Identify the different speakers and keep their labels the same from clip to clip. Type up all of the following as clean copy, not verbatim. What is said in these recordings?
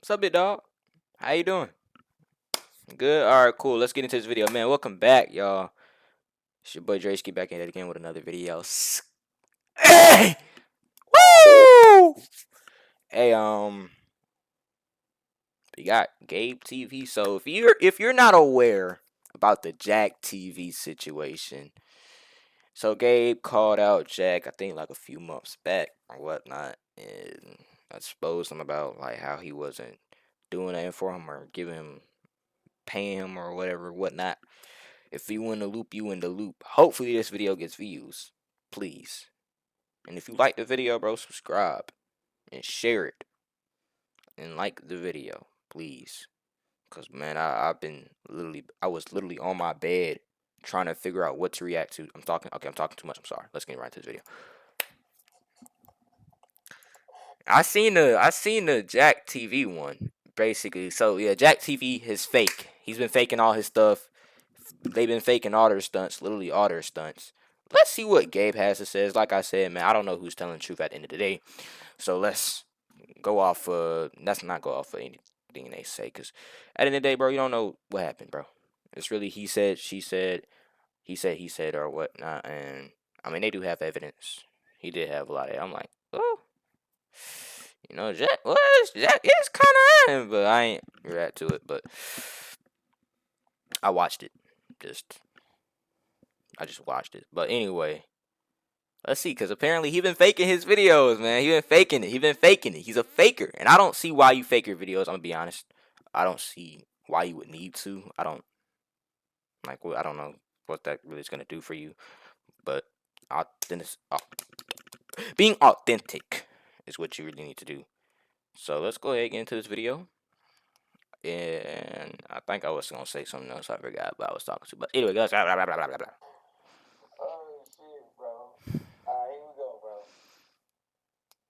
Speaker 1: What's up, big dog? How you doing? Good. All right, cool. Let's get into this video, man. Welcome back, y'all. It's your boy Drake back at it again with another video. Hey, woo! Hey, we got Gabe TV. So if you're not aware about the Jack TV situation, so Gabe called out Jack, I think like a few months back or whatnot, and exposed him about like how he wasn't doing that for him or paying him or whatever, whatnot. If you in the loop, you in the loop. Hopefully this video gets views. Please. And if you like the video, bro, subscribe and share it. And like the video, please. Cause man, I was literally on my bed trying to figure out what to react to. I'm talking too much. I'm sorry. Let's get right to this video. I seen the Jack TV one, basically. So yeah, Jack TV is fake. He's been faking all his stuff. They've been faking all their stunts, literally all their stunts. Let's see what Gabe has to say. Like I said, man, I don't know who's telling the truth at the end of the day. So let's go off. Let's not go off of anything they say, cause at the end of the day, bro, you don't know what happened, bro. It's really he said, she said, he said, or whatnot. And I mean, they do have evidence. He did have a lot of it. I'm like, oh, Jack was Jack is kind of him, but I ain't react to it. But I watched it. I just watched it. But anyway, let's see, because apparently he been faking his videos, man. He been faking it. He's a faker. And I don't see why you fake your videos. I'm going to be honest. I don't see why you would need to. I don't know what that really is going to do for you. But being authentic is what you really need to do. So let's go ahead and get into this video. And I think I was going to say something else. I forgot what I was talking to. But anyway, guys.
Speaker 2: Oh shit, bro. Alright, here we go, bro.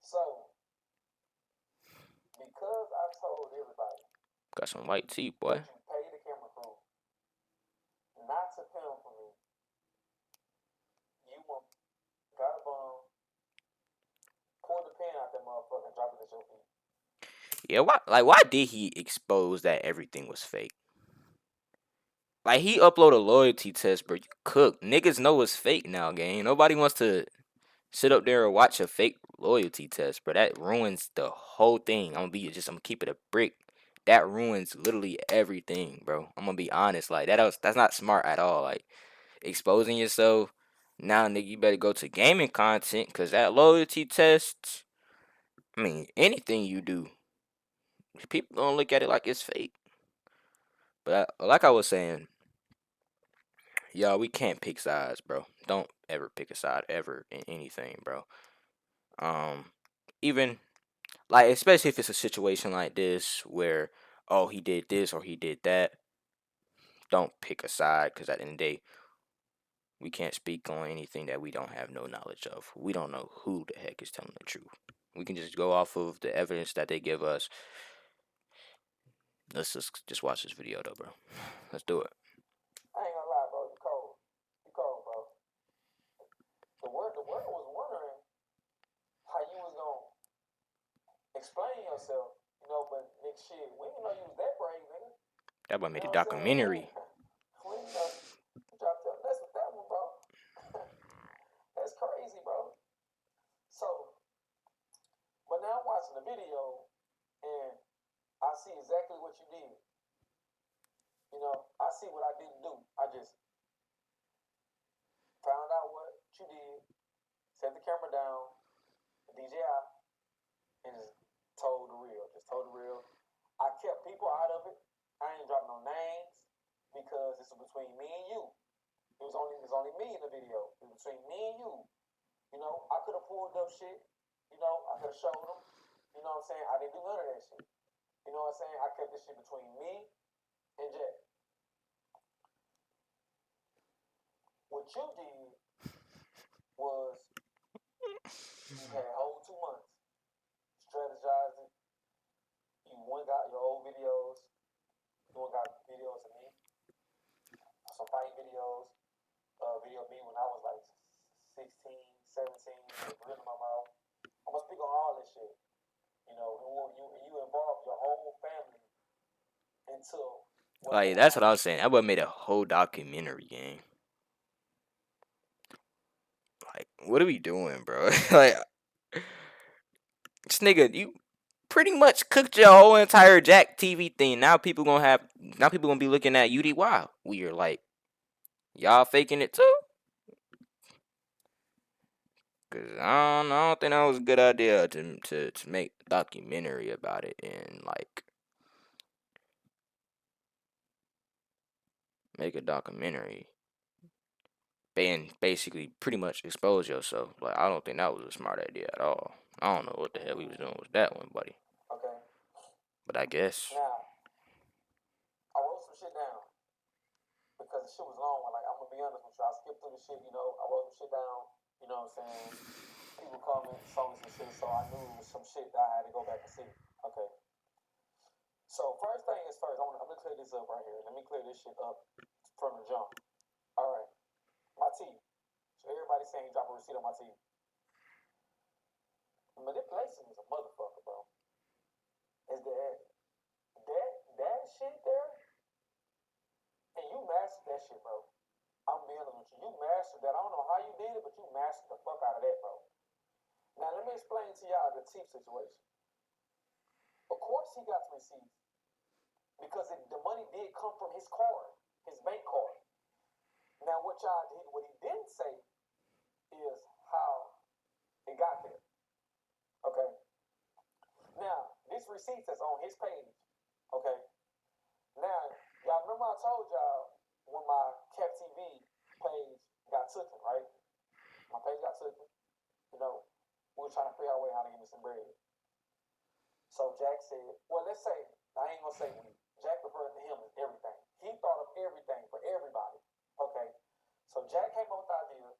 Speaker 2: So, because I told everybody
Speaker 1: Got some white tea, boy.
Speaker 2: that you pay the camera crew not to film for me, you got a bum, pull the pen out that motherfucker and drop it at your feet.
Speaker 1: Yeah, why did he expose that everything was fake? Like, he uploaded a loyalty test, bro. You cook. Niggas know it's fake now, gang. Nobody wants to sit up there and watch a fake loyalty test, bro. That ruins the whole thing. I'm gonna keep it a brick. That ruins literally everything, bro. I'm gonna be honest. Like, that's not smart at all. Like, exposing yourself. Now, nigga, you better go to gaming content, because that loyalty test, I mean, anything you do, people don't look at it like it's fake. But like I was saying, y'all, we can't pick sides, bro. Don't ever pick a side ever in anything, bro. Even like, especially if it's a situation like this where, oh, he did this or he did that. Don't pick a side, because at the end of the day, we can't speak on anything that we don't have no knowledge of. We don't know who the heck is telling the truth. We can just go off of the evidence that they give us. Let's just watch this video though, bro. Let's do it.
Speaker 2: I ain't gonna lie, bro. You cold. You cold, bro. The world was wondering how you was gonna explain yourself, but nigga, shit, we didn't know you was that brave, nigga.
Speaker 1: That boy made a documentary.
Speaker 2: We didn't know you dropped your nuts with that one, bro. That's crazy, bro. So, but now I'm watching the video and I see exactly what you did. I see what I didn't do. I just found out what you did, set the camera down, DJI, and just told the real. I kept people out of it. I ain't dropping no names because this is between me and you. It was only me in the video. It was between me and you. I could have pulled up shit. I could have showed them. You know what I'm saying? I didn't do none of that shit. You know what I'm saying? I kept this shit between me and Jack. What you did was you had a whole 2 months, strategized it. You got your old videos. You got videos of me, some fight videos, video of me when I was like 16, 17, with grin in my mouth. I'm gonna speak on all this shit. You involved your whole family. to what
Speaker 1: Like,
Speaker 2: they
Speaker 1: that's what I
Speaker 2: are.
Speaker 1: was saying. That boy made a whole documentary game. Like, what are we doing, bro? Like, this nigga, you pretty much cooked your whole entire Jack TV thing. Now people gonna be looking at UDY weird. Like, y'all faking it too? Cause I don't think that was a good idea to make a documentary about it and like make a documentary and basically pretty much expose yourself. Like, I don't think that was a smart idea at all. I don't know what the hell we was doing with that one, buddy.
Speaker 2: Okay.
Speaker 1: But I guess.
Speaker 2: Now, I wrote some shit down because the shit was long. Like, I'm gonna be honest with you, I skipped through the shit. I wrote some shit down. You know what I'm saying? People comment songs and shit, so I knew it was some shit that I had to go back and see. Okay. So first thing is first, I'm gonna clear this up right here. Let me clear this shit up from the jump. All right, my teeth. So everybody saying you drop a receipt on my teeth. Manipulation is a motherfucker, bro. Is that shit there? And you mastered that shit, bro. I'm being honest with you. You mastered that. I don't know how you did it, but you mastered the fuck out of that, bro. Now let me explain to y'all the teeth situation. Of course he got the receipts because the money did come from his card, his bank card. Now what he didn't say is how it got there. Okay. Now this receipt is on his page. Okay. Now y'all remember I told y'all when my Cap TV page got taken, right? My page got taken. We were trying to figure out a way how to give me some bread. So Jack said, well, let's say, I ain't gonna say we. Jack referred to him as everything. He thought of everything for everybody. Okay. So Jack came up with the idea.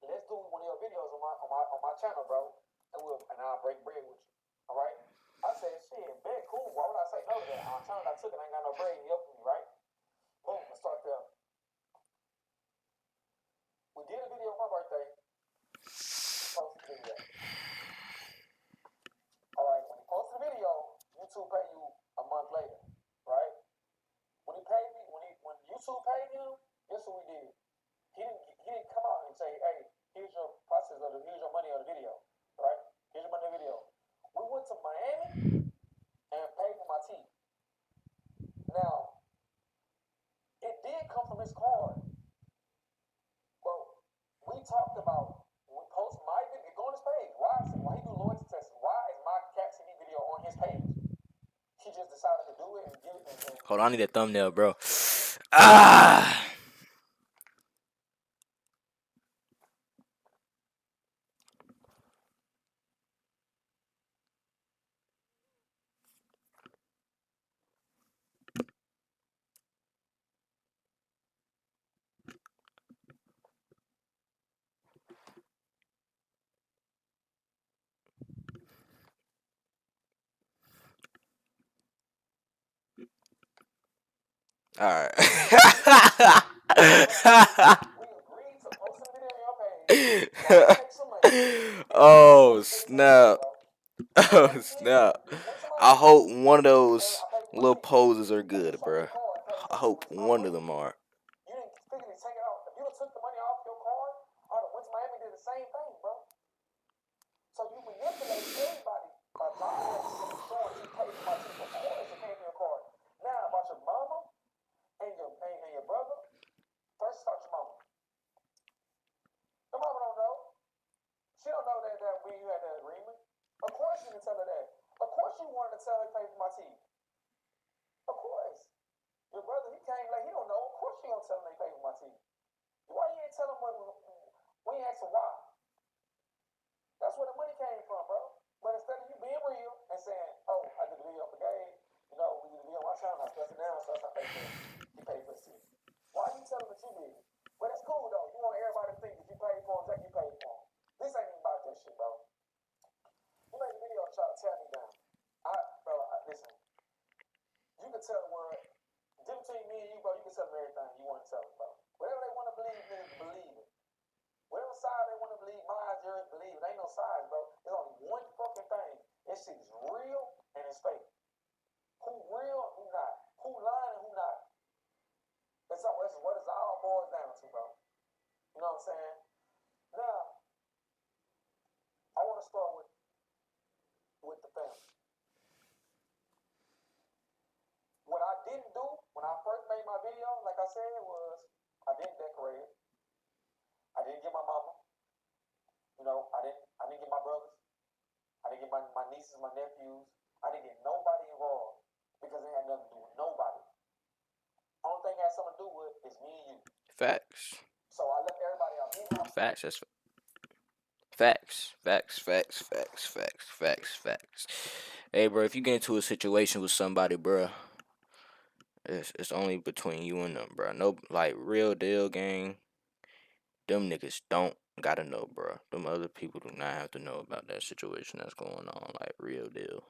Speaker 2: Let's do one of your videos on my channel, bro. And I'll break bread with you. All right. I said, shit, bet, cool. Why would I say no to that? Our channel got took and I ain't got no bread. He helped me, right? Boom. Let's start there. We did a video on my birthday. Posted the video. All right. When he posted the video, YouTube pay you a month later, right? When YouTube paid him, guess what we did? He didn't come out and say, hey, here's your money on the video, right? Here's your money on the video. We went to Miami and paid for my teeth. Now, it did come from his card. But we talked about when we post my video, go on his page. Why he do loyalty testing? Why is my Cat TV video on his page? He just decided to do it and give it and
Speaker 1: Hold on, I need that thumbnail, bro. Ah. All right.
Speaker 2: we agreed to post a video on your page. Y'all take some money.
Speaker 1: Oh snap!
Speaker 2: Bro.
Speaker 1: Oh snap! I hope one of those little poses are good, bro. I hope one of them are.
Speaker 2: You didn't physically take it off. If you took the money off your card, I would have went to Miami and did the same thing, bro. So you manipulate everybody by lying and showing you paid for my teeth. Of course it came from your card. Now about your mama and your brother, first start your mama. Your mama don't know. She don't know that when you had that agreement. Of course you can tell her that. Of course you wanted to tell her pay for my teeth. Of course. Your brother, he came like he don't know. Of course you don't tell him they pay for my teeth. Why you ain't tell him when you ask him why? That's where the money came from, bro. But instead of you being real and saying, oh, I did a video for Gabe, we did a video on my channel, I stressed it down, so I paid for it. He paid for his teeth. Why are you telling that you did it? But it's cool though. You want everybody to think that you paid for him, that you paid for him. This ain't even about that shit, bro. You made a video trying to tear me down. Listen. You can tell the world, difference between me and you, bro, you can tell them everything you want to tell them, bro. Whatever they want to believe, niggas believe it. Whatever side they want to believe, mine, yours, believe it. Ain't no sides, bro. There's only one fucking thing. This shit is real and it's fake. Who real and who not? down to, bro. You know what I'm saying? Now, I want to start with the family. What I didn't do when I first made my video, like I said, was I didn't decorate it. I didn't get my mama. You know, I didn't get my brothers. I didn't get my nieces, my nephews. I didn't get nobody involved because it had nothing to do with nobody. Only thing it had something to do with is me and you.
Speaker 1: Facts.
Speaker 2: So I left everybody out. Me and my
Speaker 1: Facts. That's facts. Facts. Facts. Facts. Facts. Facts. Facts. Hey, bro, if you get into a situation with somebody, bro, it's only between you and them, bro. No, like real deal, gang. Them niggas don't gotta know, bro. Them other people do not have to know about that situation that's going on, like real deal.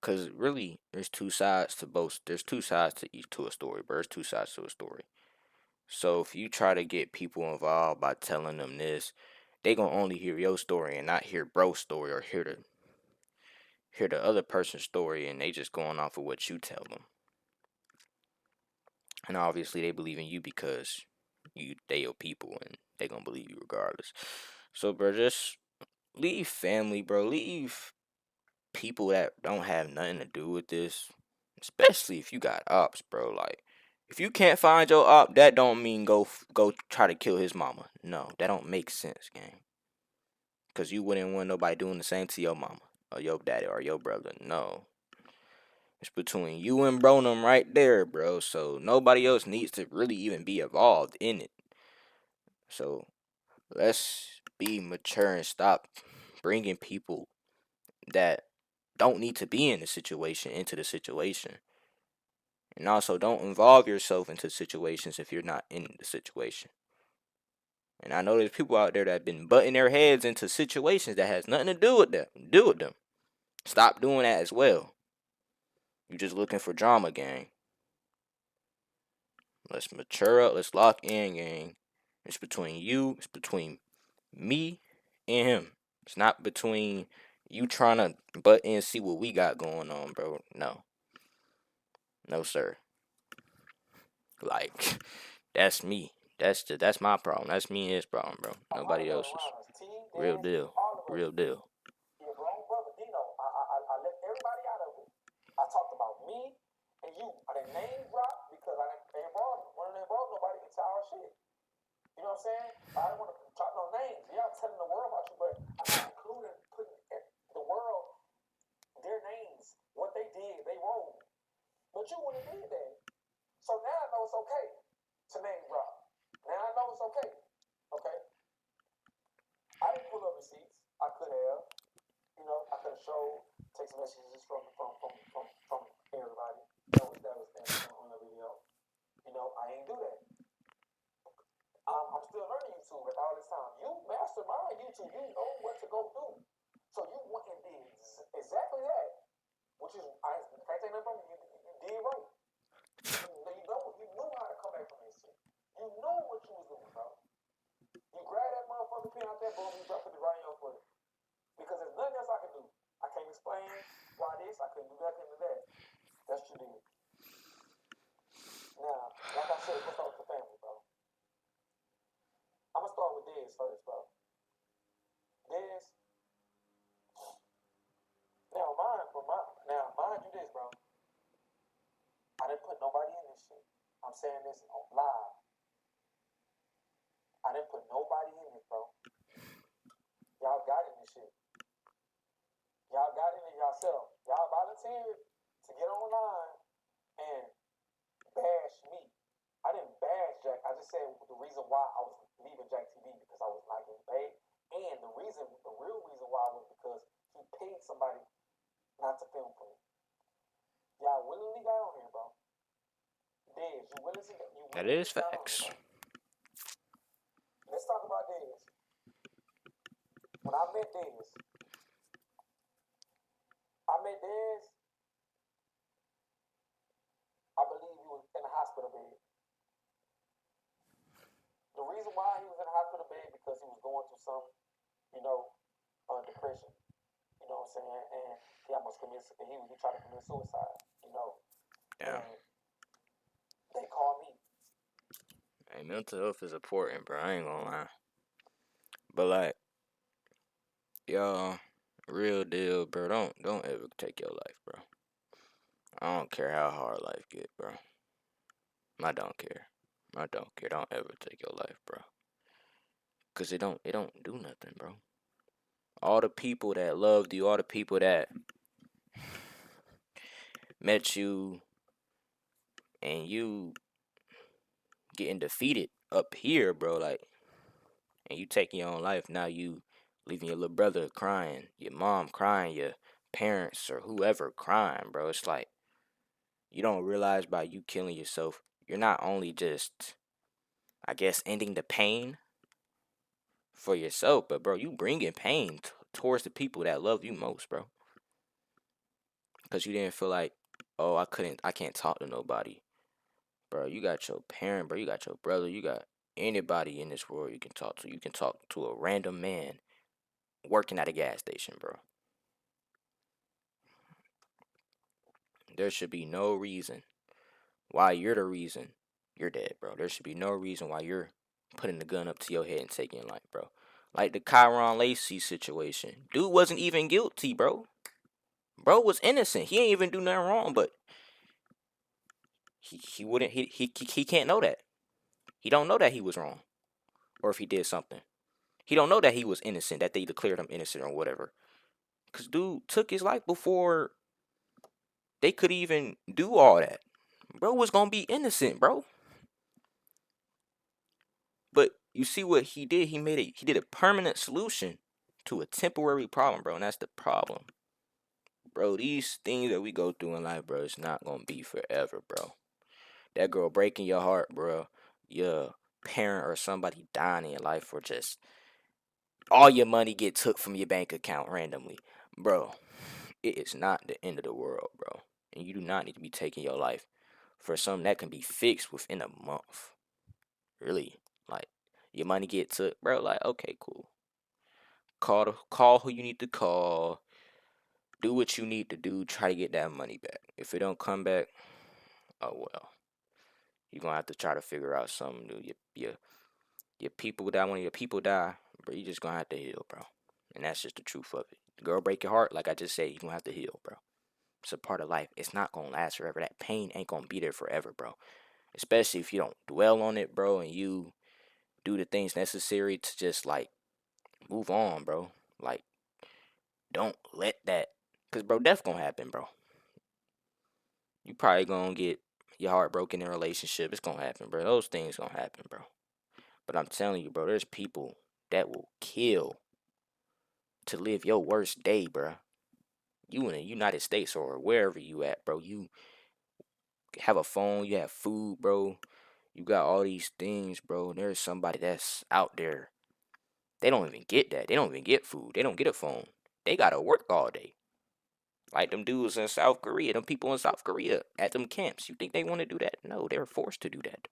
Speaker 1: Cause really, there's two sides to both. There's two sides to each to a story, bro. There's two sides to a story. So if you try to get people involved by telling them this, they gonna only hear your story and not hear bro's story or hear the other person's story, and they just going off of what you tell them. And obviously they believe in you because they your people and they gonna believe you regardless. So bro, just leave family, bro. Leave people that don't have nothing to do with this. Especially if you got ops, bro. Like if you can't find your op, that don't mean go try to kill his mama. No, that don't make sense, gang. Cause you wouldn't want nobody doing the same to your mama or your daddy or your brother. No. It's between you and Bronum right there, bro. So nobody else needs to really even be involved in it. So let's be mature and stop bringing people that don't need to be in the situation into the situation. And also don't involve yourself into situations if you're not in the situation. And I know there's people out there that have been butting their heads into situations that has nothing to do with them. Stop doing that as well. You just looking for drama, gang. Let's mature up. Let's lock in, gang. It's between you. It's between me and him. It's not between you trying to butt in and see what we got going on, bro. No. No, sir. Like, that's me. That's my problem. That's me and his problem, bro. Nobody else's. Real deal. Real deal.
Speaker 2: Your grown brother Dino. I left everybody out of it. I talked about me and you. I didn't name drop because I didn't involve nobody into our shit. You know what I'm saying? I don't want to drop no names. Yeah, I'm telling the world about you, but I'm not including putting the world their names, what they did, they rolled. But you wouldn't have did that. So now I know it's okay to name drop. Now I know it's okay. Okay. I didn't pull up receipts. I could have. You know, I could have showed text messages from everybody. That was on the video. You know, I ain't do that. I'm still learning YouTube at all this time. You mastermind YouTube. You know what to go do. So you went and did exactly that, which is I can't take nothing from you. You did right. You knew how to come back from this shit. You knew what you was doing, bro. You grab that motherfucking pin out there, boom, you drop it right in your foot. Because there's nothing else I can do. I can't explain why this. I couldn't do that. Couldn't do that. That's what you did. Now, like I said, let's start with the family, bro. I'm gonna start with Dez first, bro. Dez. Now, mind you this, bro. I didn't put nobody in this shit. I'm saying this on live. I didn't put nobody in this, bro. Y'all got in this shit. Y'all got in it yourself. Y'all volunteered to get online and bash me. I didn't bash Jack. I just said the reason why I was leaving Jack TV because I was not getting paid. And the real reason why was because he paid somebody not to film for me. Y'all willingly got on here, bro. Dez, you willingly
Speaker 1: That is
Speaker 2: got on
Speaker 1: facts.
Speaker 2: here, bro. Let's talk about Dez. When I met Dez, I believe he was in a hospital bed. The reason why he was in a hospital bed because he was going through some, depression. You know what I'm saying? And he almost he tried to commit suicide. You know,
Speaker 1: Yeah.
Speaker 2: and they called me.
Speaker 1: Like mental health is important, bro. I ain't gonna lie. But like, y'all, real deal, bro. Don't ever take your life, bro. I don't care how hard life get, bro. I don't care. I don't care. Don't ever take your life, bro. Cause it don't do nothing, bro. All the people that loved you, all the people that met you, and you getting defeated up here, bro. Like, and you taking your own life. Now you leaving your little brother crying, your mom crying, your parents or whoever crying, bro. It's like you don't realize by you killing yourself, you're not only just, I guess, ending the pain for yourself, but bro, you bringing pain towards the people that love you most, bro. Because you didn't feel like, oh, I can't talk to nobody, bro. You got your parent, bro. You got your brother. You got anybody in this world you can talk to. You can talk to a random man working at a gas station, bro. There should be no reason why you're the reason you're dead, bro. There should be no reason why you're putting the gun up to your head and taking your life, bro. Like the Kyron Lacey situation. Dude wasn't even guilty, bro. Bro was innocent. He ain't even do nothing wrong, but he wouldn't he can't know that. He don't know that he was wrong. Or if he did something. He don't know that he was innocent, that they declared him innocent or whatever. Cause dude took his life before they could even do all that. Bro was gonna be innocent, bro. But you see what he did? He did a permanent solution to a temporary problem, bro, and that's the problem. Bro, these things that we go through in life, bro, it's not gonna be forever, bro. That girl breaking your heart, bro. Your parent or somebody dying in your life, or just all your money get took from your bank account randomly, bro. It is not the end of the world, bro. And you do not need to be taking your life for something that can be fixed within a month. Really, like your money get took, bro. Like, okay, cool. Call who you need to call. Do what you need to do. Try to get that money back. If it don't come back, oh well. You're gonna have to try to figure out something new. Your people die when your people die, bro. You just gonna have to heal, bro. And that's just the truth of it. The girl break your heart, like I just said, you gonna have to heal, bro. It's a part of life. It's not gonna last forever. That pain ain't gonna be there forever, bro. Especially if you don't dwell on it, bro, and you do the things necessary to just like move on, bro. Like, don't let that, cause bro, death gonna happen, bro. You probably gonna get your heart broken in a relationship. It's gonna happen, bro. Those things gonna happen, bro. But I'm telling you, bro, there's people that will kill to live your worst day, bro. You in the United States or wherever you at, bro. You have a phone, you have food, bro. You got all these things, bro. There's somebody that's out there. They don't even get that. They don't even get food. They don't get a phone. They gotta work all day. Like them dudes in South Korea, them people in South Korea at them camps. You think they want to do that? No, they're forced to do that.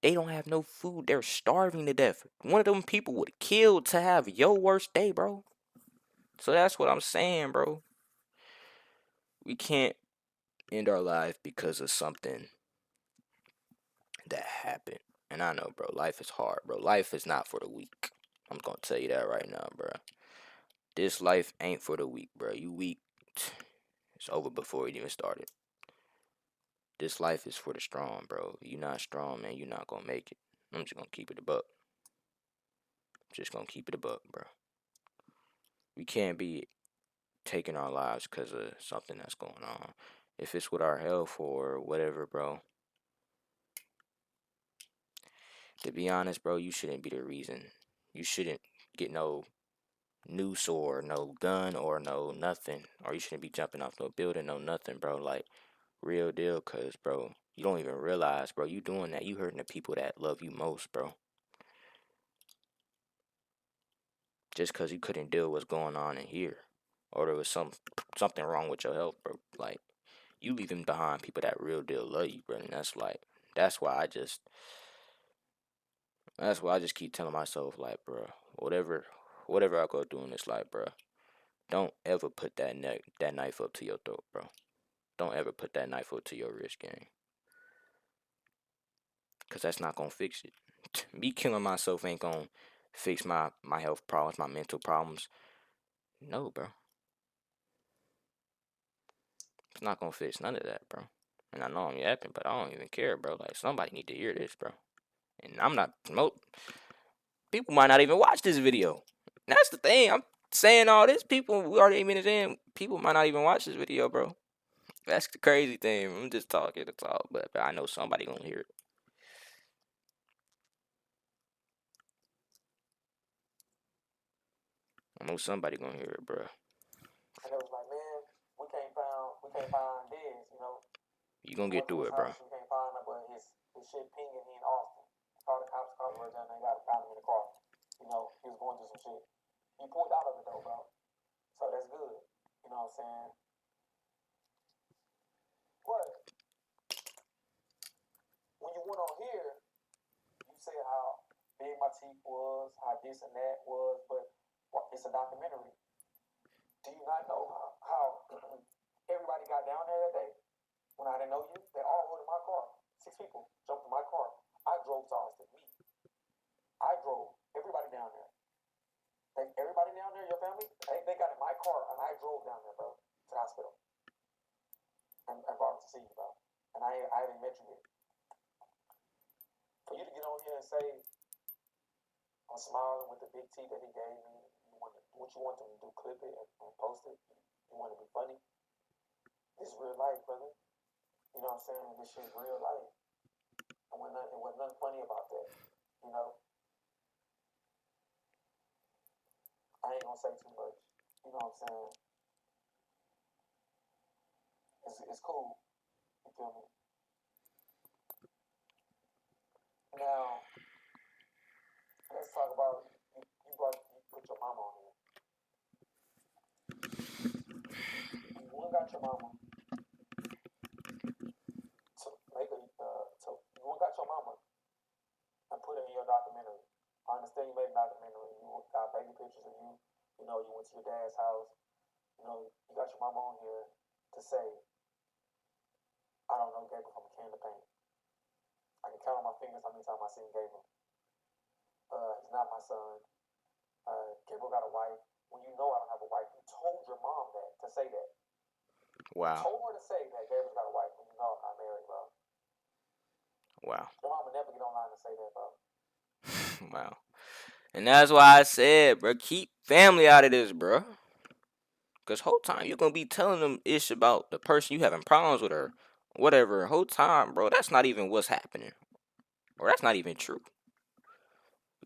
Speaker 1: They don't have no food. They're starving to death. One of them people would kill to have your worst day, bro. So that's what I'm saying, bro. We can't end our life because of something that happened. And I know, bro, life is hard, bro. Life is not for the weak. I'm gonna tell you that right now, bro. This life ain't for the weak, bro. You weak, it's over before it even started. This life is for the strong, bro. You not strong, man. You not gonna make it. I'm just gonna keep it a buck. Just gonna keep it a buck, bro. We can't be taking our lives because of something that's going on. If it's with our health or whatever, bro. To be honest, bro, you shouldn't be the reason. You shouldn't get no noose or no gun or no nothing. Or you shouldn't be jumping off no building, no nothing, bro. Like, real deal, cause bro, you don't even realize, bro, you doing that, you hurting the people that love you most, bro. Just cause you couldn't deal with what's going on in here. Or there was something wrong with your health, bro. Like, you leaving behind people that real deal love you, bro. And that's like, that's why I just that's why I just keep telling myself, like, bro, whatever I go through in this life, bro, don't ever put that knife up to your throat, bro. Don't ever put that knife up to your wrist, gang. Cause that's not gonna fix it. Me killing myself ain't gonna fix my health problems, my mental problems. No, bro. It's not gonna fix none of that, bro. And I know I'm yapping, but I don't even care, bro. Like somebody need to hear this, bro. And I'm not promote. People might not even watch this video. That's the thing. I'm saying all this. People, we already been saying people might not even watch this video, bro. That's the crazy thing. I'm just talking to talk, but I know somebody gonna hear it. I know somebody gonna hear it, bro.
Speaker 2: And it was like, man, we can't find Diz, you know.
Speaker 1: You gonna
Speaker 2: Went
Speaker 1: get
Speaker 2: to
Speaker 1: through
Speaker 2: his
Speaker 1: it, bro.
Speaker 2: house, we can't find him, but his shit pinging he in Austin. Called the cops, called right down there, got found him in the car. You know, he was going through some shit. He pulled out of it though, bro. So that's good. You know what I'm saying? But when you went on here, you said how big my teeth was, how this and that was, but it's a documentary. Do you not know how everybody got down there that day? When I didn't know you, they all rode in my car. 6 people jumped in my car. I drove to Austin. I drove everybody down there. Everybody down there, your family, they got in my car and I drove down there, bro, to the hospital. And brought them to see you, bro. And I haven't met you yet. For you to get on here and say, I'm smiling with the big T that he gave me, what you want them to do, clip it and post it. You want to be funny. This is real life, brother. You know what I'm saying? This shit is real life. And there was nothing funny about that. You know? I ain't gonna say too much. You know what I'm saying? It's cool. You feel me? Now, let's talk about you put your mama on here. You went got your mama to make a you went got your mama and put it in your documentary. I understand you made a documentary. You got baby pictures of you. You know, you went to your dad's house. You know, you got your mama on here to say, I don't know Gabe from a can of paint. I can count on my fingers how many times I seen Gabe. He's not my son. Gabriel got a wife. When you know I don't have a wife, you told your mom that to say that.
Speaker 1: Wow.
Speaker 2: You told her to say that Gabriel's got a wife when you know I'm not married, bro.
Speaker 1: Wow.
Speaker 2: Your mom would never get online and say that, bro.
Speaker 1: Wow. And that's why I said, bro, keep family out of this, bro. Cause whole time you're gonna be telling them ish about the person you having problems with or whatever. Whole time, bro, that's not even what's happening. Or that's not even true.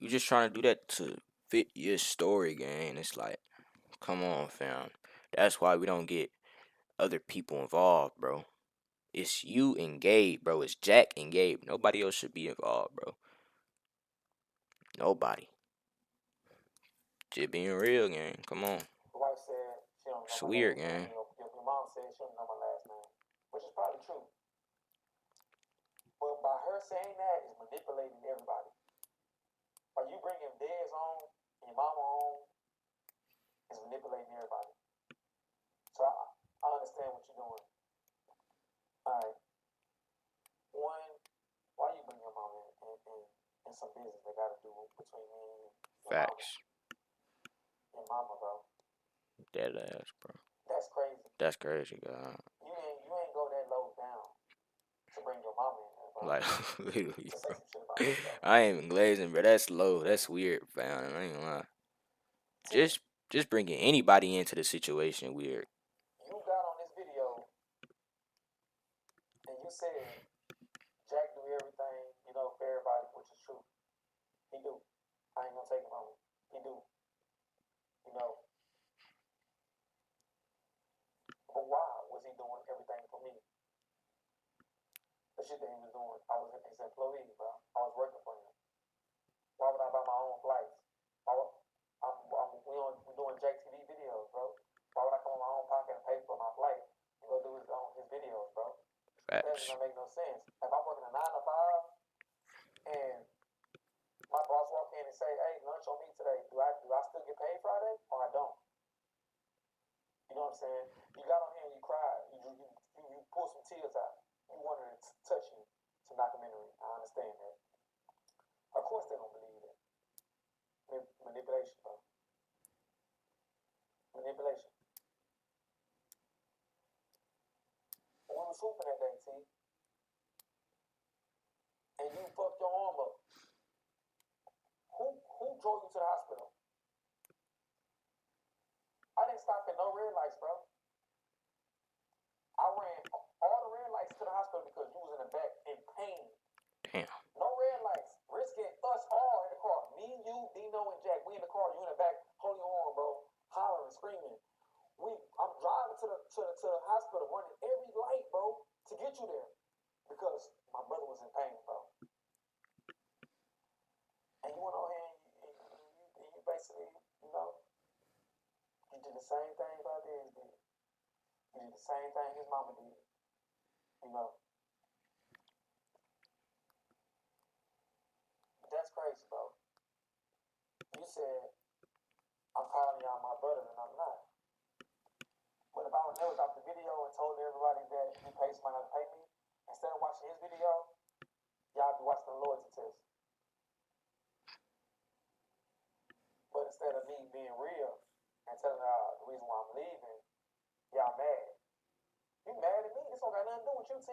Speaker 1: You just trying to do that to fit your story, gang. It's like, come on, fam. That's why we don't get other people involved, bro. It's you and Gabe, bro. It's Jack and Gabe. Nobody else should be involved, bro. Nobody. Just being real, gang. Come on.
Speaker 2: The wife said she don't know
Speaker 1: It's
Speaker 2: my
Speaker 1: weird,
Speaker 2: last name.
Speaker 1: gang.
Speaker 2: Your mom said she don't know my last name, which is probably true. But by her saying that, is manipulating everybody. By you bringing Dez on and your mama on, is manipulating everybody. So I understand what you're doing. All right. One, why you bring your mom in some business they got to do between me and your
Speaker 1: Facts.
Speaker 2: mama, bro?
Speaker 1: Dead ass, bro.
Speaker 2: That's crazy.
Speaker 1: That's crazy, God.
Speaker 2: You ain't go that low down to bring your mama in there, bro.
Speaker 1: Like, literally,
Speaker 2: To say
Speaker 1: bro.
Speaker 2: some shit about me, bro.
Speaker 1: I ain't even glazing, bro. That's low. That's weird, fam. I ain't gonna lie. Just bringing anybody into the situation weird.
Speaker 2: You got on this video and you said Jack do everything, you know, for everybody, which is true. He do. I ain't gonna take it from him. He do. You know. But why was he doing everything for me? The shit that he was doing, I was his employee, bro. I was working for him. Why would I buy my own flights? We doing Jack TV videos, bro. Why would I come on my own pocket and pay for my flight and go do his videos, bro? That doesn't
Speaker 1: Facts.
Speaker 2: make no sense. If I'm working a 9 to 5 and my boss walk in and say, "Hey, lunch on me today," do I still get paid Friday or I don't? You know what I'm saying? You got on here and you cried. You pulled some tears out. You wanted to touch me. It's a documentary. I understand that. manipulation. We was hooping that day, T. And you fucked your arm up. Who drove you to the hospital? I didn't stop at no red lights, bro. I ran all the red lights to the hospital because you was in the back in pain.
Speaker 1: Damn.
Speaker 2: No red lights. Risking us all in the car. Me, you, Dino, and Jack. We in the car. You in the back, holding your arm, bro. Hollering, screaming. I'm driving to the hospital, running every light, bro, to get you there because my brother was in pain, bro. And you went on here and you basically, you did the same thing Valdez did. You did the same thing his mama did. That's crazy, bro. You said, I'm calling y'all my brother, and I'm not. But if I would never dropped the video and told everybody that he paid somebody to pay me, instead of watching his video, y'all be watching the loyalty test. But instead of me being real and telling y'all the reason why I'm leaving, y'all mad. You mad at me? This don't got nothing to do with you, T.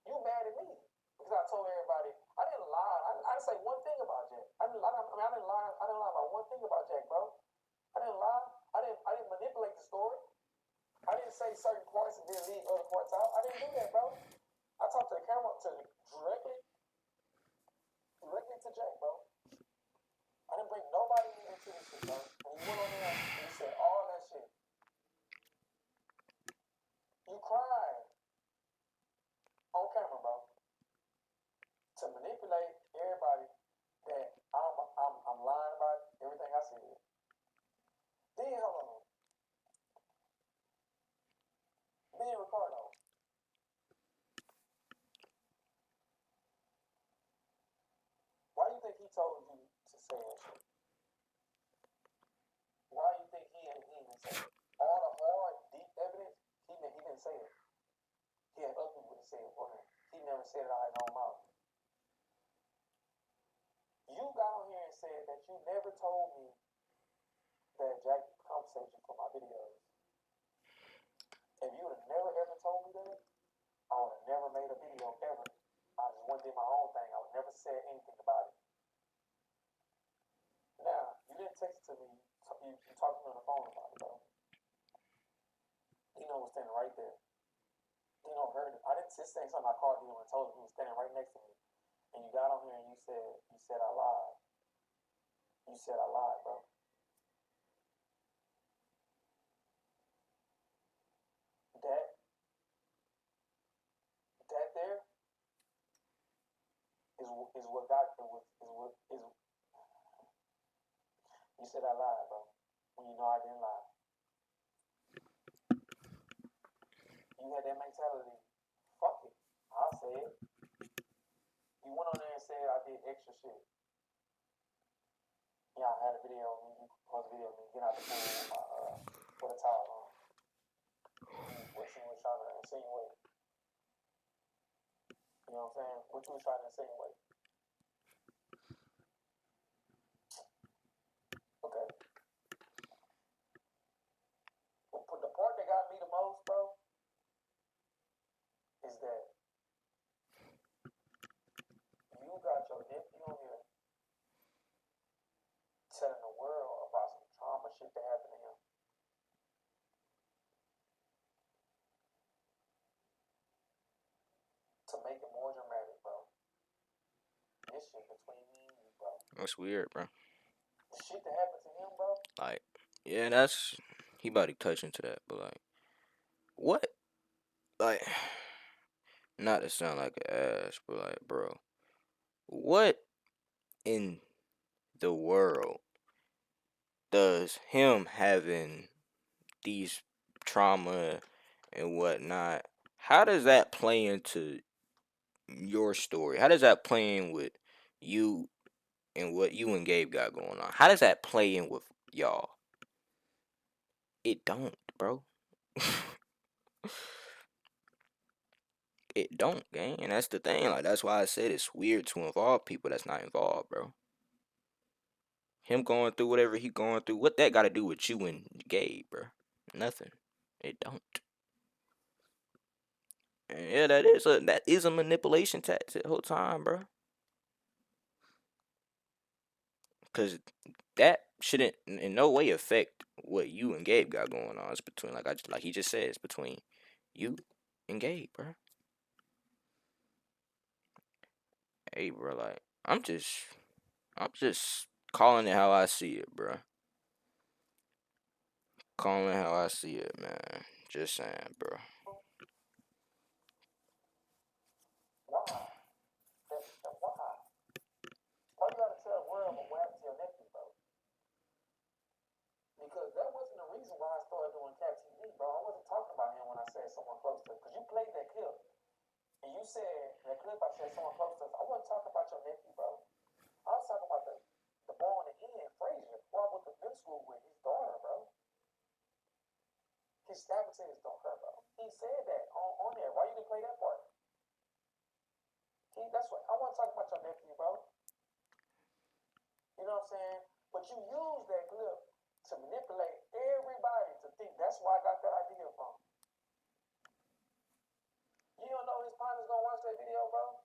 Speaker 2: You mad at me because I told everybody I didn't lie. I didn't say one thing about Jack. I didn't lie about one thing about Jack, bro. I didn't lie. I didn't manipulate the story. I didn't say certain parts and then leave other parts out. I didn't do that, bro. I talked to the camera directly to Jack, bro. I didn't bring nobody into this shit, bro. And you went on there and you said all that shit. You cried on camera, bro, to manipulate everybody that I'm lying about everything I said. Then hold on. Then Ricardo. Why do you think he told you to say that shit? Why do you think he didn't say it? All the hard, deep evidence, he didn't say it. He had other people to say it for him. He never said it out of his own mouth. You got on here and said that you never told me that Jack compensated you for my videos. If you would have never ever told me that, I would have never made a video ever. I just went did my own thing. I would never say anything about it. Now, you didn't text it to me. You talked to me on the phone about it, bro. Dino was standing right there. Dino heard it. I didn't just say something. I called Dino and told him he was standing right next to me. And you got on here and you said I lied. You said I lied, bro. That there is what got is what is. You said I lied, bro. When you know I didn't lie. You had that mentality. Fuck it. I'll say it. You went on there and said I did extra shit. Yeah, I had a video of me. You post a video of me getting out the pool with a towel on. What you was trying to insinuate. You know what I'm saying? What you was trying to insinuate. Okay. But the part that got me the most, bro, is that you got your nephew on here telling the world about some trauma shit that happened to him. To make it more dramatic, bro. This shit between me and you, bro.
Speaker 1: That's weird, bro.
Speaker 2: The shit that happened to him, bro.
Speaker 1: Like, yeah, that's he about to touch into that, but like, what? Like, not to sound like an ass, but like, bro, what in the world does him having these trauma and whatnot? How does that play into your story? How does that play in with you and what you and Gabe got going on? How does that play in with y'all? It don't, bro. It don't, gang. And that's the thing. Like, that's why I said it's weird to involve people that's not involved, bro. Him going through whatever he going through, what that got to do with you and Gabe, bro? Nothing. It don't. And yeah, that is a manipulation tactic the whole time, bro. Cause that shouldn't in no way affect what you and Gabe got going on. It's between like he just said, it's between you and Gabe, bro. Hey, bro, like I'm just calling it how I see it, bro. Calling it how I see it, man. Just saying, bro.
Speaker 2: Why? Why? Why you gotta tell the world what happened to your nephew, bro? Because that wasn't the reason why I started doing Cat TV, bro. I wasn't talking about him when I said someone close to him. Because you played that clip. And you said, in that clip, I said someone close to us. I wasn't talking about your nephew, bro. I was talking about the boy on the end, Frazier, who I went to middle school with, his daughter, bro. His stabbing to his daughter, bro. He said that on there. Why you didn't play that part? That's what I want to talk about your nephew, bro. You know what I'm saying? But you use that clip to manipulate everybody to think that's where I got that idea from. You don't know his partner's gonna watch that video, bro?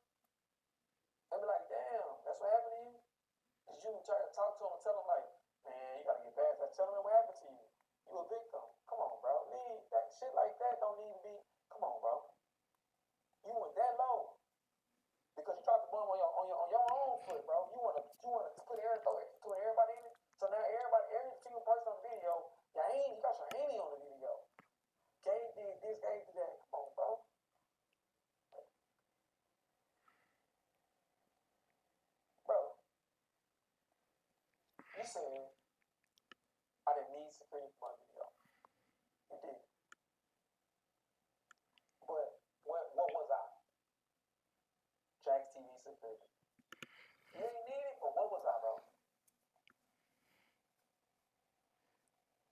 Speaker 2: They be like, damn, that's what happened to you? Did you try to talk to him and tell him like, man, you gotta get past that. Tell him what happened to you. You a victim. Come on, bro. That shit like that don't need to be. Come on, bro. You went that low because you dropped the bomb on your own foot, bro. You wanna put everybody in it. So now every single person on the video, you got your handy on the video. Gabe did this, Gabe did that. Come on, bro. Bro, you said I didn't need security for my video. You did. But what was I? Jack's TV security. You didn't need it, but what was I, bro?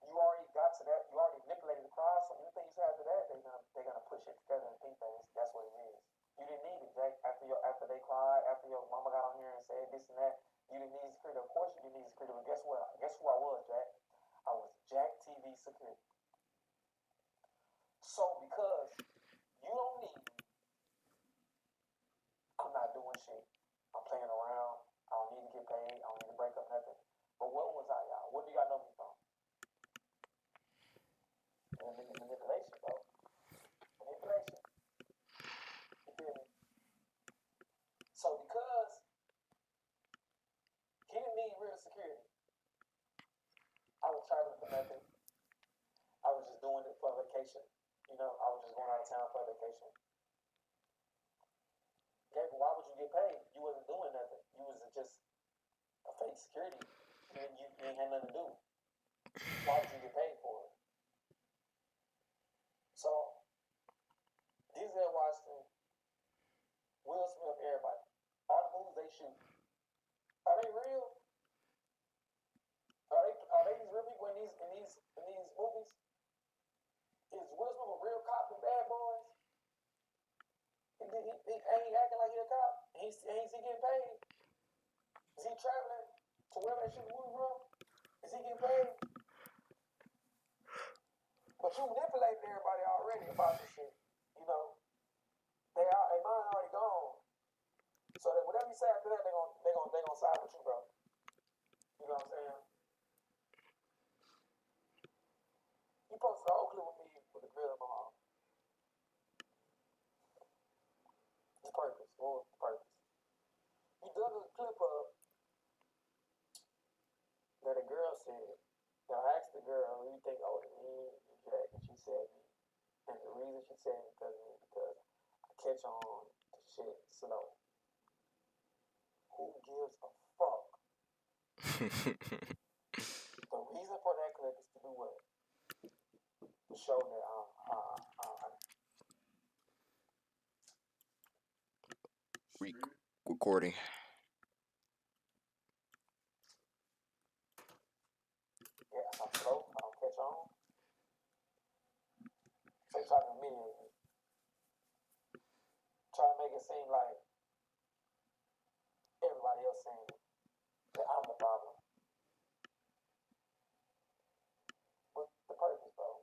Speaker 2: You already got to that. You already manipulated the crowd. So anything you say after that, they're gonna push it together and think that's what it is. You didn't need it, Jack. After they cried, after your mama got on here and said this and that, you didn't need security. Of course you didn't need security. But guess what? Guess who I was, Jack? I was Jack TV security. So because you don't need me, I'm not doing shit. I'm playing around. I don't need to get paid. I don't need to break up nothing. But what was I, y'all? What do y'all know me from? Manipulation, bro. Manipulation. You feel me? So because he didn't need real security, I was traveling for nothing. I was just doing it for vacation. You know, I was just going out of town for vacation. Okay, but why would you get paid? You wasn't doing nothing. You was just a fake security. You ain't had nothing to do. Why would you get paid for it? So, Denzel Washington, Will Smith, everybody, all the movies they shoot, are they real? Are they these real people in these movies? Is Will Smith a real cop in Bad Boys? Ain't he acting like he a cop? Ain't he getting paid? Is he traveling to wherever they shoot the movie from? Is he getting paid? But you manipulating everybody already about this shit. You know, their mind already gone. So that whatever you say after that, they gonna side with you, bro. You know what I'm saying? You posted a whole clip with me with the grill in my mom. It's purpose. What was the purpose? You dug a clip up that a girl said. Now I asked the girl, who you think older, me and Jack? And she said me. And the reason she said it because I catch on to shit slow. Who gives a fuck? The reason for that clip is to do what? To show that
Speaker 1: Recording.
Speaker 2: yeah, I'm slow. I don't catch on. So they try to humiliate me. Try to make it seem like everybody else saying that I'm the problem. What's the purpose, bro?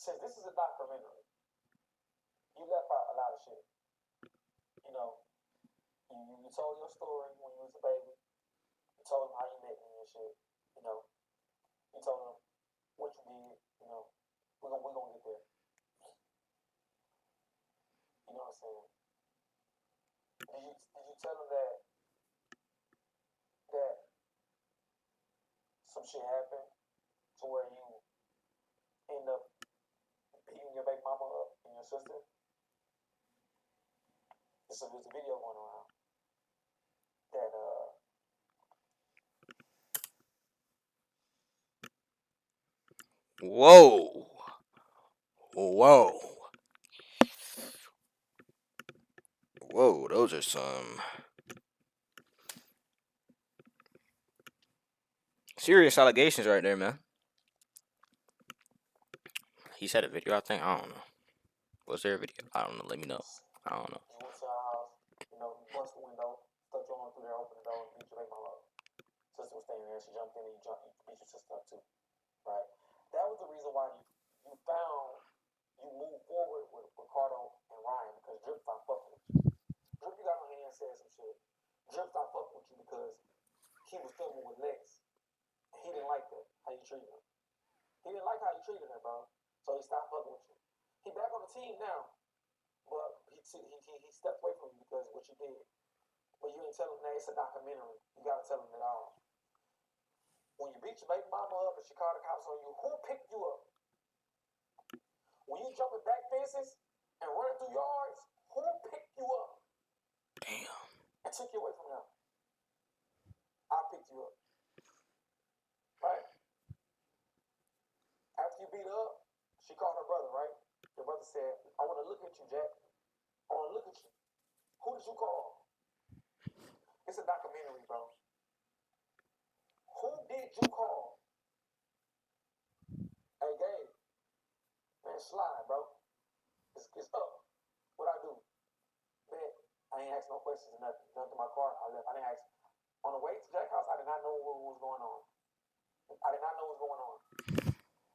Speaker 2: since this is a documentary, you left out a lot of shit. You know, you told your story when you was a baby. You told them how you met me and shit. You know, you told them what you did. You know, we're gonna get there. You know what I'm saying? Did you tell them that some shit happened to where you end up beating your baby mama up and your sister? There's a video going around that
Speaker 1: Whoa. Whoa. Whoa, those are some serious allegations right there, man. He said a video, I think. I don't know. Was there a video? I don't know. Let me know. I don't know.
Speaker 2: you went to our house, you know, you bust the window, stuck your arm through there, opened the door, and beat your baby mama up. Sister was standing there, she jumped in and you beat your sister up too. Right? That was the reason why you moved forward with Ricardo and Ryan because Drip stopped fucking with you. Drip, you got on here and said some shit. Drip stopped fucking with you because he was filming with Lex. And he didn't like that, how you treated him. He didn't like how you treated him, bro. So he stopped fucking with you. He back on the team now, but he stepped away from you because of what you did. But you ain't tell him that it's a documentary. You gotta tell him it all. When you beat your baby mama up and she called the cops on you, who picked you up? When you jumping back fences and running through yards, who picked you up?
Speaker 1: Damn.
Speaker 2: And took you away from them? I picked you up. Right? After you beat her up, she called her brother, right? Your brother said, I want to look at you, Jack. I want to look at you. Who did you call? It's a documentary, bro. Who did you call? Hey, Gabe. Man, slide, bro. It's up. What I do? Man, I ain't asked no questions or nothing. Jumped in my car. I left. I didn't ask. On the way to Jack's house, I did not know what was going on. I did not know what was going on.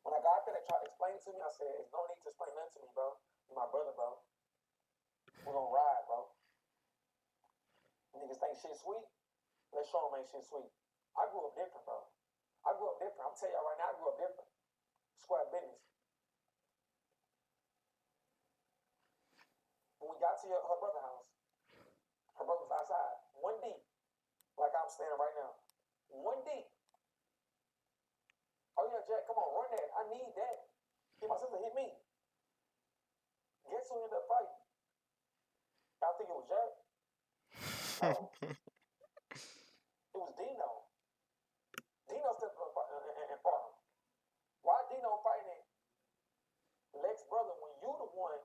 Speaker 2: When I got there, they tried to explain it to me. I said, there's no need to explain nothing to me, bro. You're my brother, bro. We're gonna ride, bro. Niggas think shit sweet. Let's show them ain't shit sweet. I grew up different, bro. I grew up different. I'm telling y'all right now, I grew up different. Square business. When we got to her brother's house, her brother was outside, 1 deep, like I'm standing right now. 1 deep. Oh yeah, Jack, come on, run that. I need that. Hit my sister, hit me. Guess who ended up fighting? I think it was Jack. No. It was Dino. Dino stepped up and fought him. Why Dino fighting Lex's brother when you the one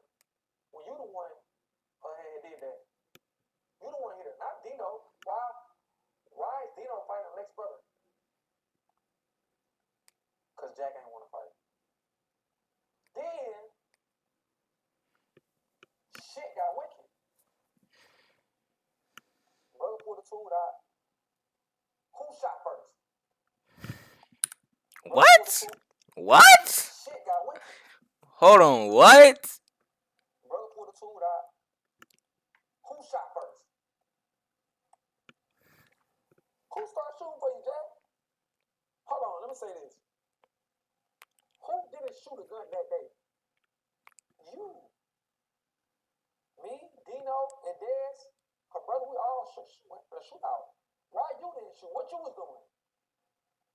Speaker 2: did that? You the one hit her, not Dino. Why is Dino fighting Lex's brother? Because Jack ain't want to fight. Then shit got wicked. Brother pulled the tool out. Who shot first?
Speaker 1: What? What?
Speaker 2: Shit got wicked.
Speaker 1: Hold on, what?
Speaker 2: Brother pulled the tool out. Who shot first? Who started shooting for you, Jack? Hold on, let me say this. Who didn't shoot a gun that day? You. Me, Dino, and Dez, her brother, we all went for the shootout. Why you didn't shoot? What you was doing?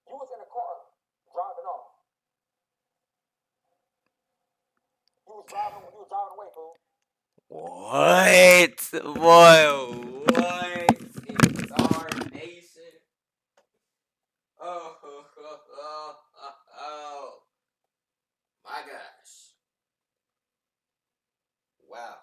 Speaker 2: You was in the car driving off. You was driving away, fool.
Speaker 1: What? Boy, what? It's our nation. Oh. My gosh. Wow.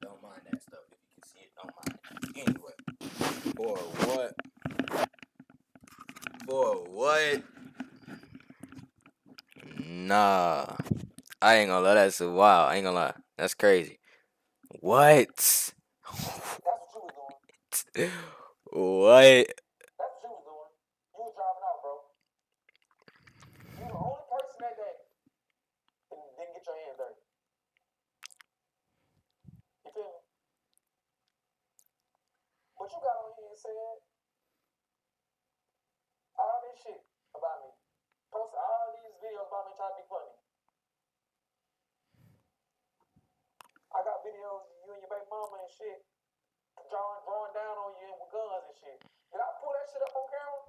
Speaker 1: Don't mind that stuff. If you can see it, don't mind it. Anyway. Boy, what? Nah. I ain't gonna lie, that's wild. I ain't gonna lie. That's crazy. What?
Speaker 2: That's what you was doing.
Speaker 1: What?
Speaker 2: That's what you was doing. You was driving out, bro. You the only person that day didn't get your hands dirty. You feel me? But you got on here and said all this shit about me. Post all these videos about me trying to be funny. I got videos of you and your baby mama and shit drawing down on you with guns and shit. Did I pull that shit up on camera?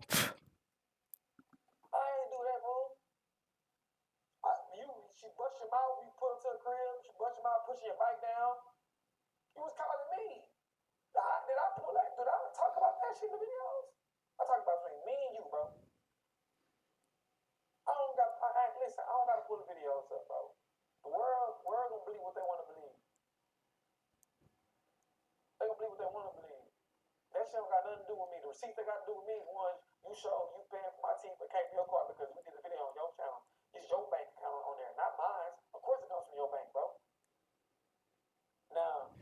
Speaker 2: I ain't do that, fool. She bust your mouth, you put her to the crib, she bust your mouth, pushing your bike down. You was calling me. Did I pull that? Did I talk about that shit in the videos? I talk about between me and you, bro. Listen, I don't gotta pull the videos up, bro. The world gonna believe what they wanna believe. They gonna believe what they wanna believe. That shit don't got nothing to do with me. The receipts that got to do with me is one, you show you paying for my teeth, but came from your car because we did a video on your channel. It's your bank account on there, not mine. Of course it comes from your bank, bro. Now,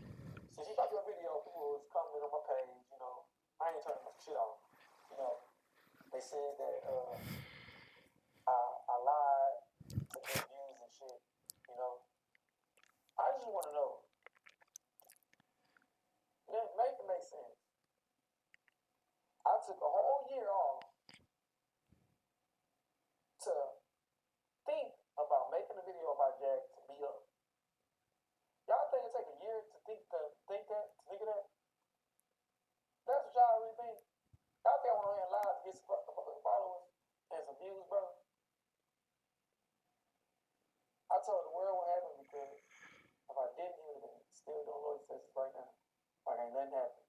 Speaker 2: since you thought your video, people was commenting on my page, you know, I ain't turning my shit off. You know, they said that I lied to get views and shit. You know, I just want to know, make it make sense. I took a whole year off to think about making a video about Jack to be up. Y'all think it take a year to think of that? That's what y'all really think. Y'all think I went on here live to get some followers and some views, bro? I told the world what happened because if I didn't, he would have been still doing loyalty tests right now. Like ain't nothing happened.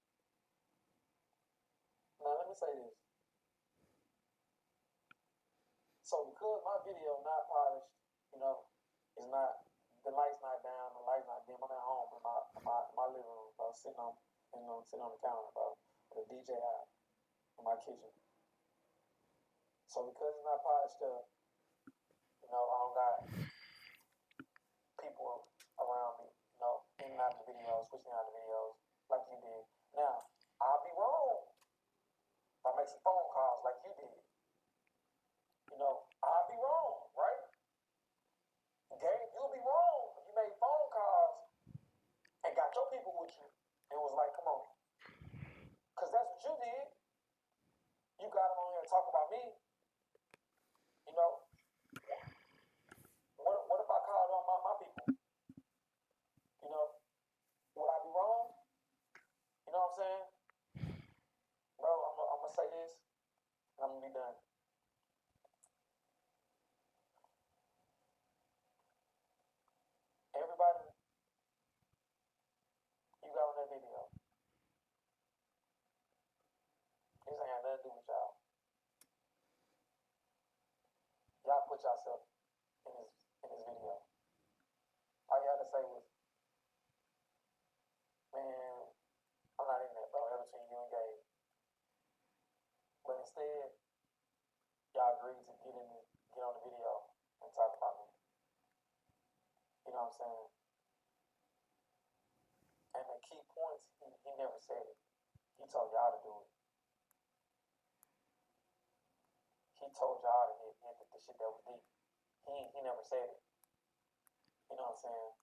Speaker 2: Now let me say this. So because my video not polished, you know, it's not the lights not down, the lights not dim. I'm at home in my living room, bro, sitting on the counter, bro, with a DJI in my kitchen. So because it's not polished up, you know, I don't got people around me, you know, in and out of the videos, switching out the videos like you did. Now, I'll be wrong if I make some phone calls like you did. You know, I'll be wrong, right? Gabe, you'll be wrong if you made phone calls and got your people with you and was like, come on. Because that's what you did. You got them on here and talk about me. You know, what if I called on my people? You know, would I be wrong? You know what I'm saying? Bro, I'm going to say this and I'm going to be done. Everybody you got on that video, this ain't had nothing to do with y'all. Y'all put yourself in this video. All you had to say was, man, I'm not in that, bro. That between you and Gabe. But instead, y'all agreed to get on the video and talk about me. You know what I'm saying? And the key points, he never said it. He told y'all to do it. He told y'all to hit the shit that was deep. He never said it. You know what I'm saying?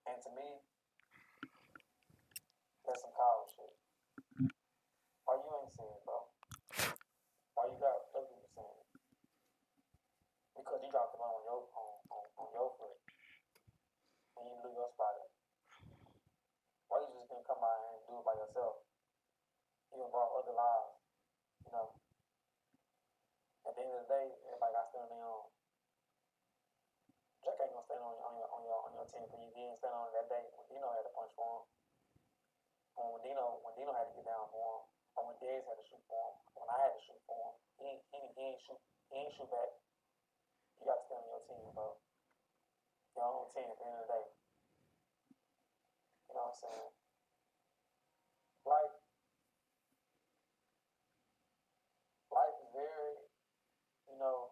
Speaker 2: And to me, that's some college shit. Why you ain't saying it, bro? Why you got other people saying it? Because you dropped the ball on your foot. And you blew your spot in. Why you just didn't come out and do it by yourself? You brought other lives, you know. At the end of the day, everybody got to stand on their own. Jack ain't gonna stand on your team for you. He didn't stand on it that day when Dino had to punch for him. When Dino had to get down for him. Or when Dez had to shoot for him. When I had to shoot for him. He ain't shoot back. You got to stand on your team, bro. Your own team at the end of the day. You know what I'm saying? Life is very, you know,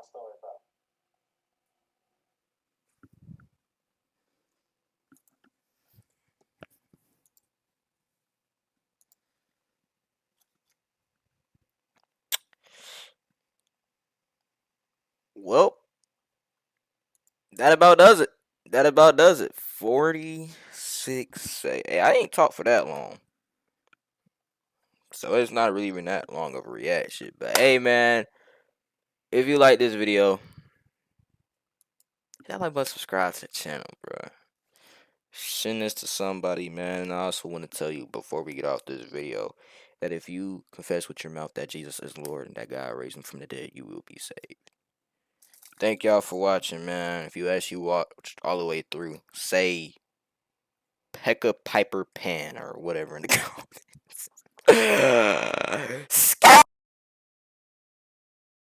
Speaker 2: story about.
Speaker 1: Well, that about does it. That about does it. 46. Hey, I ain't talked for that long. So it's not really even that long of a reaction. But hey, man, if you like this video, hit that like button, subscribe to the channel, bro. Send this to somebody, man. And I also want to tell you before we get off this video that if you confess with your mouth that Jesus is Lord and that God raised him from the dead, you will be saved. Thank y'all for watching, man. If you actually watched all the way through, say Pekka Piper Pan or whatever in the comments.